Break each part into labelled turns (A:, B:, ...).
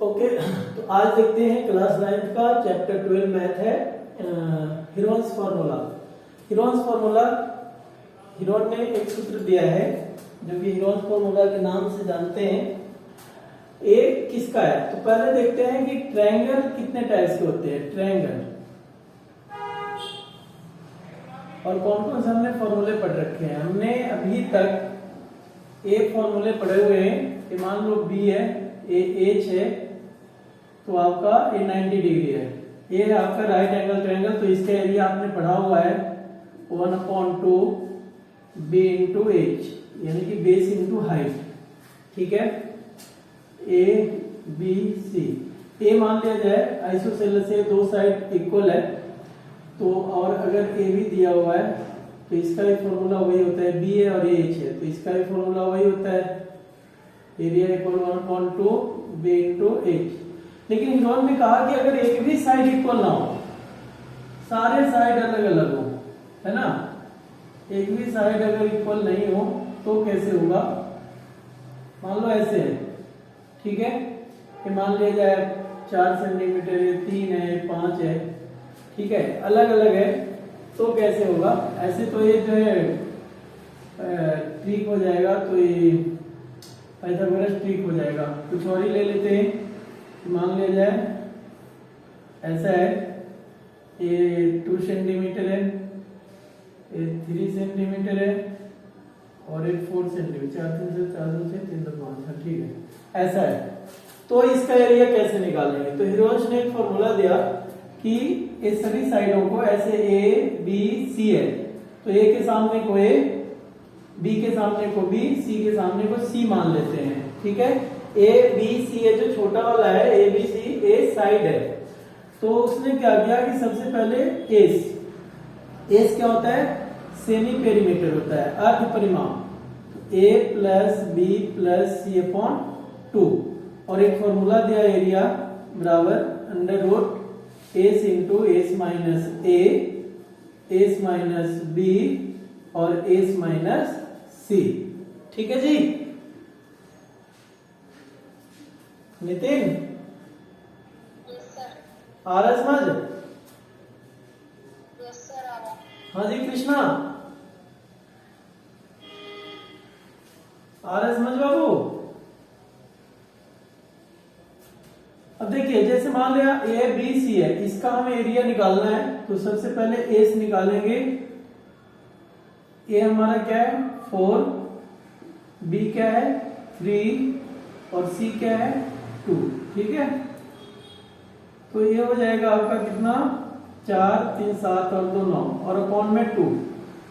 A: Okay, तो आज देखते हैं क्लास 9 का चैप्टर 12 मैथ है Heron's formula. Heron's formula, Heron ने एक सूत्र दिया है जो कि हीरोन्स फार्मूला के नाम से जानते हैं। ए किसका है? तो पहले देखते हैं कि ट्रायंगल कितने टाइप्स के होते हैं, ट्रायंगल, और कौन कौन से हमने फॉर्मूले पढ़ रखे हैं। हमने अभी तक ए फॉर्मूले पढ़े हुए हैं कि मान लो बी है, ए एच है तो आपका ए 90 डिग्री है, ये है आपका राइट एंगल ट्रायंगल, तो इसका एरिया आपने पढ़ा हुआ है 1/2 बी इंटू एच, यानी कि बेस इंटू हाइट। ठीक है, ए बी सी, ए मान लिया जाए आइसोसेलेस से दो साइड इक्वल है, तो और अगर ए भी दिया हुआ है तो इसका भी फॉर्मूला वही होता है, बी है और एच है तो इसका भी फॉर्मूला वही होता है, area equal 1/2 b into h. लेकिन हीरोन ने कहा कि अगर एक भी साइड इक्वल ना हो, सारे साइड अलग अलग हो, है ना, एक भी साइड अगर इक्वल नहीं हो तो कैसे होगा। मान लो ऐसे है, ठीक है, कि मान लिया जाए 4 सेंटीमीटर है, 3 है, 5 है, ठीक है, अलग अलग है, तो कैसे होगा। ऐसे तो ये जो है ट्रिक हो जाएगा, तो ये पाइथागोरस ट्रिक हो जाएगा। कुछ और ही ले लेते हैं, मान लिया जाए ऐसा है, ये 2 सेंटीमीटर है, ये 3 सेंटीमीटर है और एक 4 सेंटीमीटर, 4 से 3 से 5, ठीक है, ऐसा है। तो इसका एरिया कैसे निकालेंगे? तो हीरोन्स ने एक फॉर्मूला दिया कि इस सभी साइडों को ऐसे ए बी सी है, तो ए के सामने को ए, बी के सामने को बी, सी के सामने को सी मान लेते हैं। ठीक है, ए बी सी है जो छोटा वाला है, ए बी सी, ए साइड है, तो उसने क्या किया कि सबसे पहले एस क्या होता है, सेमी पेरीमीटर होता है, अर्ध परिमाप, A plus B plus C upon 2, और एक फॉर्मूला दिया एरिया बराबर under root S into S minus A, S minus B और एस माइनस सी। ठीक है जी नितिन, आ रहा समझ? हाँ जी कृष्णा, आ रहा समझ बाबू? अब देखिए, जैसे मान लिया ए बी सी है, इसका हमें एरिया निकालना है, तो सबसे पहले एस निकालेंगे। ए हमारा क्या है 4, बी क्या है 3 और सी क्या है 2। ठीक है, तो ये हो जाएगा आपका कितना, 4 3 7 और 2 9 और अपॉन में 2,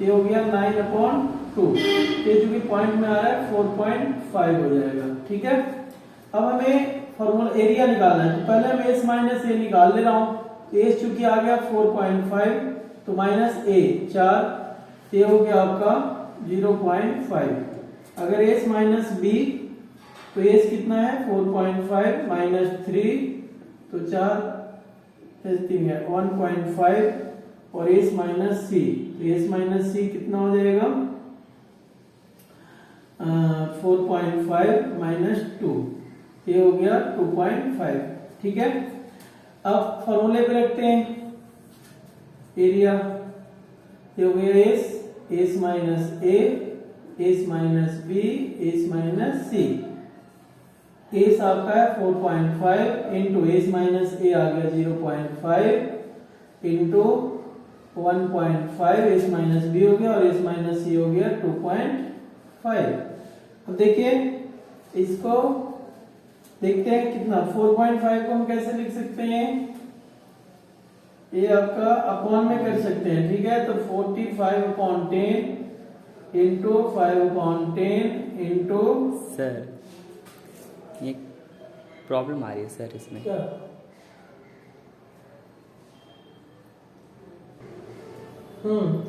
A: ये हो गया 9/2। ये जो कि पॉइंट में आ रहा है 4.5 हो जाएगा। ठीक है, अब हमें फॉर्मूला एरिया निकालना है, तो पहले मैं एस माइनस ए निकाल ले रहा हूं। एस चूंकि आ गया 4.5 तो माइनस ए 4, ये हो गया आपका 0.5। अगर एस माइनस बी तो एस कितना है 4.5 माइनस 3, तो 4 3 है 1.5, और एस माइनस सी, तो एस माइनस सी कितना हो जाएगा 4.5 माइनस 2, ये हो गया 2.5। ठीक है, अब फॉर्मूले पे रखते हैं एरिया, ये हो गया S minus A, S minus B, S minus C. S आपका है 4.5 इंटू एस माइनस ए आ गया 0.5 इंटू 1.5, एस माइनस बी हो गया और एस माइनस सी हो गया 2.5। अब देखिए इसको देखते हैं कितना, 4.5 को हम कैसे लिख सकते हैं, ये आपका अपॉन में कर सकते हैं। ठीक है, तो 45/10 इंटू 5/10 इंटू,
B: सर ये प्रॉब्लम आ रही है सर इसमें।
A: क्या?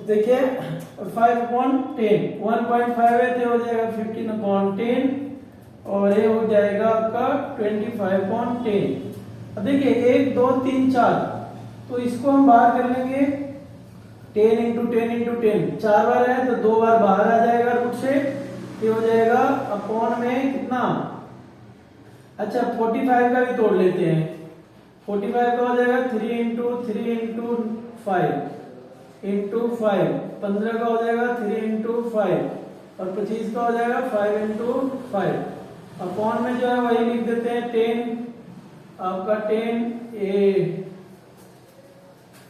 A: देखिए 5/10, 1.5 है तो हो जाएगा 15/10 और ये हो जाएगा आपका 25/10। अब देखिए 1 2 3 4, तो इसको हम बाहर कर लेंगे 10 इंटू 10 इंटू 10, 4 बार है तो 2 बार बाहर आ जाएगा रूट से, ये हो जाएगा अपॉन में कितना, अच्छा 45 का भी तोड़ लेते हैं। 45 का हो जाएगा 3 इंटू 3 इंटू 5 इंटू 5। 15 का हो जाएगा 3 इंटू 5 और 25 का हो जाएगा 5 इंटू 5। अपॉन में जो है वही लिख देते हैं 10 आपका 10 ए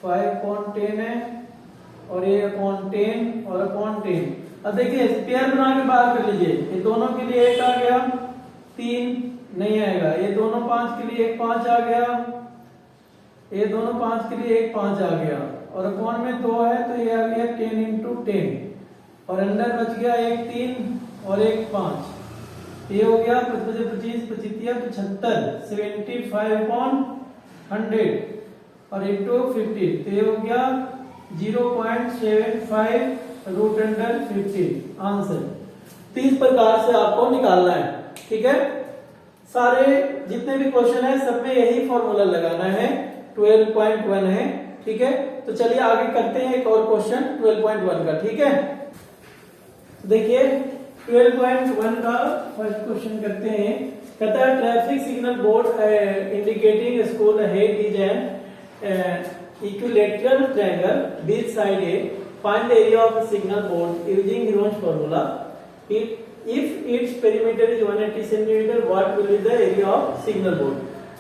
A: 5 अपॉन 10 है और ये अपॉन 10 और अपॉन 10। अब देखिए पेयर बना के बाहर कर लीजिए। ये दोनों के लिए 1 आ गया, 3 नहीं आएगा। ये दोनों 5 के लिए 1 5 आ गया, ये दोनों 5 के लिए 1 5 आ गया और अपॉन में 2 है तो ये आ गया 10 इंटू 10 और अंदर बच गया 1 3 और 1 5। ये हो गया 25 25 25 75 75 अपॉन 100 और इंटू 50 तो ये हो गया 0.75 रूट अंडर 15 आंसर। तो इस प्रकार से आपको निकालना है। ठीक है, सारे जितने भी क्वेश्चन है सब में यही फॉर्मूला लगाना है। 12.1 है। ठीक है, तो चलिए आगे करते हैं एक और क्वेश्चन 12.1 का। ठीक है, देखिए 12.1 का फर्स्ट क्वेश्चन करते हैं। कहता है traffic signal board indicating school head is an equilateral triangle which side A, find the area of a signal board using Heron's formula. If its perimeter is 180 cm, what will be the area of signal board?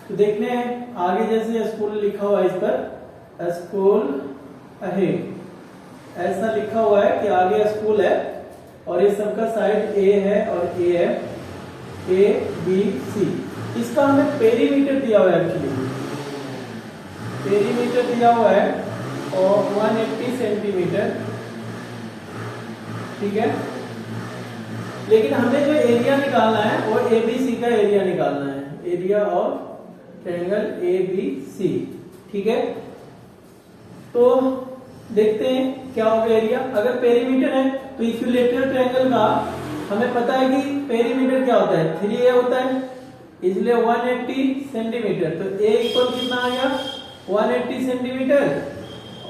A: तो देखने हैं आगे जैसे school लिखा हुआ है इस पर स्कूल अहेड ऐसा लिखा हुआ है कि आगे स्कूल है और ये सबका साइड ए है और ए है ए बी सी। इसका हमें पेरीमीटर दिया हुआ है, एक्चुअली पेरीमीटर दिया हुआ है और 180 सेंटीमीटर। ठीक है, लेकिन हमें जो एरिया निकालना है वो एबीसी का एरिया निकालना है, एरिया ऑफ ट्रायंगल एबीसी। ठीक है, तो देखते हैं क्या होगा एरिया। अगर पेरीमीटर है तो इक्विलेटरल ट्रायंगल का हमें पता है कि पेरीमीटर क्या होता है 3a होता है, इसलिए 180 सेंटीमीटर। तो a इक्वल कितना आ गया 180 सेंटीमीटर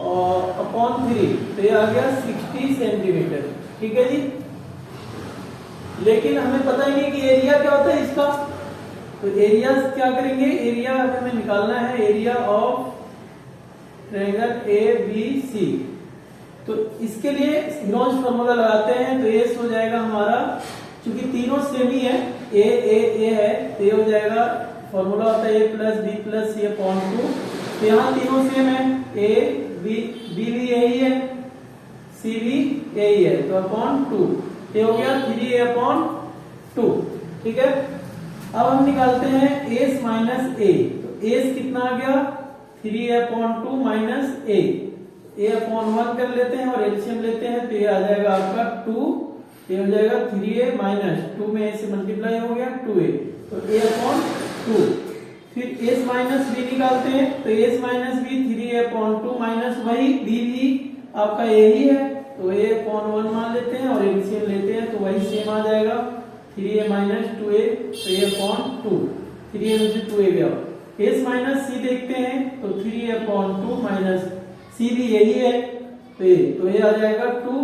A: और अपॉन 3 तो ये आ गया 60 सेंटीमीटर। ठीक है जी, लेकिन हमें पता ही नहीं कि एरिया क्या होता है इसका। तो एरिया क्या करेंगे, एरिया हमें निकालना है area of triangle A B C. तो इसके लिए हीरोन्स फॉर्मूला लगाते हैं। तो ये हो जाएगा हमारा, क्योंकि तीनों सेम ही है, ए है तो ये हो जाएगा फॉर्मूला होता है a plus B plus C upon 2। तो यहाँ तीनों सेम है, ए बी भी यही है, सी भी यही है, तो अपॉन 2 ये हो गया 3a अपॉन 2। ठीक है, अब हम निकालते हैं एस माइनस ए। तो एस कितना आ गया 3a अपॉन 2 माइनस ए अपॉन 1 कर लेते हैं और एलसीएम लेते हैं तो ये आ जाएगा आपका 2, ये हो जाएगा 3a माइनस 2 में a से मल्टीप्लाई हो गया 2a, तो a अपॉन 2। फिर s माइनस b निकालते हैं तो s minus b 3a upon 2 minus वही b भी आपका यही है तो a अपॉन 1 मान लेते हैं और एलसीएम लेते हैं तो वही सेम आ जाएगा 3a माइनस 2a तो a अपॉन 2, 3a में से 2a गया। s माइनस c देखते हैं तो 3a अपॉन 2 माइनस c भी यही है तो ये आ जाएगा 2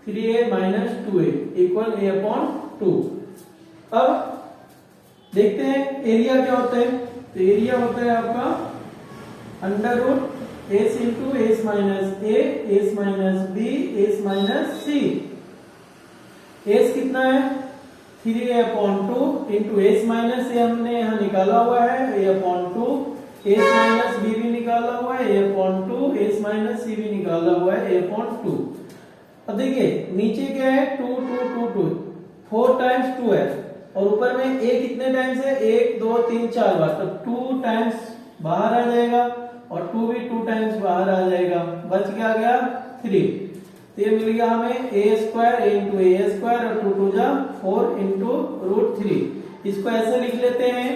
A: 3a minus 2a equal a upon 2। अब देखते हैं एरिया क्या होता है। तो एरिया होता है आपका under root S into S minus A S minus B S minus C. S कितना है 3a upon 2 into S minus A हमने यहाँ निकाला हुआ है a upon 2, S minus B भी निकाला हुआ है a upon 2, S minus C भी निकाला हुआ है a अपॉन 2। अब देखिए नीचे क्या है 2 2 2 2 4 टाइम्स 2 है और ऊपर में a कितने टाइम्स है 1 2 3 4 बार, तो 2 टाइम्स बाहर आ जाएगा और 2 भी 2 टाइम्स बाहर आ जाएगा, बच क्या गया 3। तो ये मिल गया हमें a square into A square और 2 2 जा 4 इंटू रूट 3। इसको ऐसे लिख लेते हैं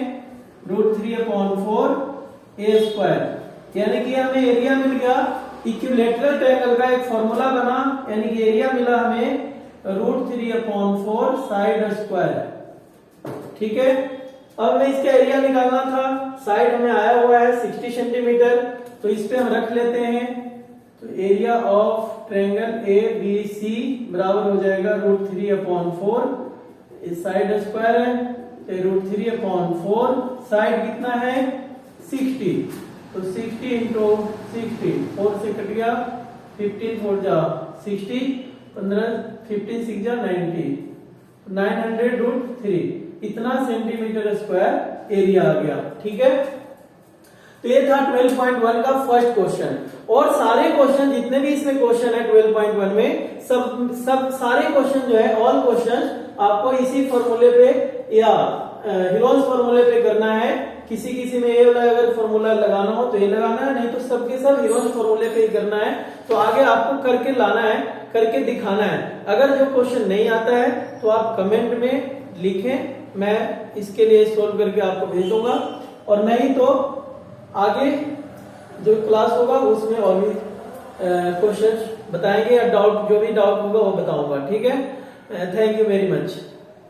A: रूट 3 अपॉन 4 a स्क्वायर, यानी कि हमें एरिया मिल गया। इक्विलेटरल ट्रायंगल का एक फॉर्मूला बना, यानी कि एरिया मिला हमें रूट 3 अपॉन 4 साइड स्क्वायर। ठीक है, अब हमें इसका एरिया निकालना था, साइड हमें आया हुआ है 60 सेंटीमीटर तो इस पे हम रख लेते हैं। तो area of triangle A B C बराबर हो जाएगा रूट 3 अपॉन 4, इस साइड स्क्वायर है √3/4, साइड कितना है 60, तो 60 इंटू 60, 4 से कट गया, 15 4 जा 60, 15 15 6 जा 90, 900√3, इतना सेंटीमीटर स्क्वायर एरिया आ गया। ठीक है, तो ये था 12.1 का फर्स्ट क्वेश्चन। और सारे क्वेश्चन जितने भी इसमें क्वेश्चन है 12.1 में, सब सारे क्वेश्चन जो है, ऑल क्वेश्चन आपको इसी फॉर्मूले पे या हेरोल्स फॉर्मूले पे करना है। किसी किसी में ये वाला अगर फॉर्मूला लगाना हो तो ये लगाना है, नहीं तो सबके सब हेरोल्स फॉर्मूले पे ही करना है। तो आगे आपको करके लाना है, करके दिखाना है। अगर जो क्वेश्चन नहीं आता है तो आप कमेंट में लिखें, मैं इसके लिए सोल्व करके आपको भेज दूंगा। और नहीं तो आगे जो क्लास होगा उसमें और भी क्वेश्चन बताएंगे, या डाउट जो भी डाउट होगा वो बताऊंगा। ठीक है, थैंक यू वेरी मच।